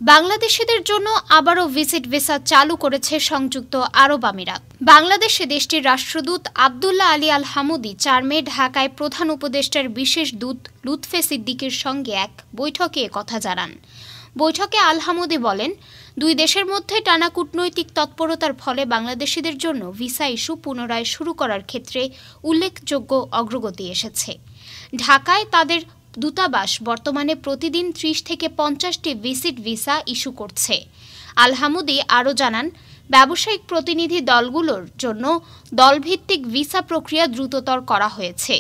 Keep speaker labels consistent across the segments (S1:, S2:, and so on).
S1: বাংলাদেশিদের জন্য আবারও ভিজিট ভিসা চালু করেছে সংযুক্ত আরব আমিরাত। বাংলাদেশে দেশটির রাষ্ট্রদূত আব্দুল্লাহ আলী আল হামুদি ৪ মে ঢাকায় প্রধান উপদেষ্টার বিশেষ দূত লুৎফে সিদ্দিকীর সঙ্গে এক বৈঠকে একথা জানান। বৈঠকে আল হামুদি বলেন, দুই দেশের মধ্যে টানা কূটনৈতিক তৎপরতার ফলে বাংলাদেশিদের জন্য ভিসা ইস্যু পুনরায় শুরু করার ক্ষেত্রে উল্লেখযোগ্য অগ্রগতি এসেছে। ঢাকায় তাদের দূতাবাস বর্তমানে প্রতিদিন ৩০ থেকে ৫০টি ভিজিট ভিসা ইস্যু করছে। আল হামুদি আরও জানান, ব্যবসায়িক প্রতিনিধি দলগুলোর জন্য দলভিত্তিক ভিসা প্রক্রিয়া দ্রুততর করা হয়েছে,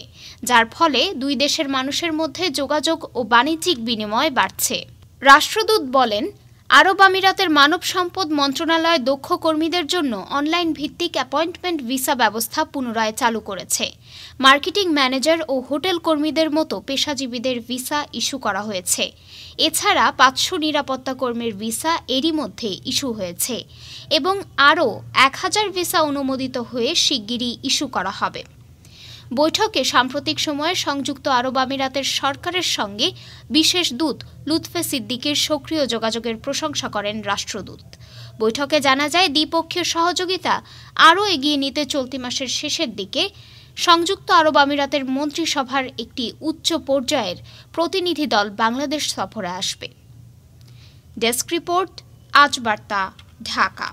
S1: যার ফলে দুই দেশের মানুষের মধ্যে যোগাযোগ ও বাণিজ্যিক বিনিময় বাড়ছে। রাষ্ট্রদূত বলেন, আরব আমিরাতের মানব সম্পদ মন্ত্রণালয় দক্ষ কর্মীদের জন্য অনলাইন ভিত্তিক অ্যাপয়েন্টমেন্ট ভিসা ব্যবস্থা পুনরায় চালু করেছে। মার্কেটিং ম্যানেজার ও হোটেল কর্মীদের মতো পেশাজীবীদের ভিসা ইস্যু করা হয়েছে। এছাড়া ৫০০ নিরাপত্তা কর্মীর ভিসা এরই মধ্যে ইস্যু হয়েছে এবং আরও ১,০০০ ভিসা অনুমোদিত হয়ে শিগগিরই ইস্যু করা হবে। বৈঠকে সাম্প্রতিক সময়ে সংযুক্ত আরব আমিরাতের সরকারের সঙ্গে বিশেষ দূত লুৎফে সিদ্দিকীর সক্রিয় যোগাযোগের প্রশংসা করেন রাষ্ট্রদূত। বৈঠকে জানা যায়, দ্বিপক্ষীয় সহযোগিতা আরও এগিয়ে নিতে চলতি মাসের শেষের দিকে সংযুক্ত আরব আমিরাতের মন্ত্রিসভার একটি উচ্চ পর্যায়ের প্রতিনিধি দল বাংলাদেশ সফরে আসবে। ডেস্ক রিপোর্ট, আজ বার্তা, ঢাকা।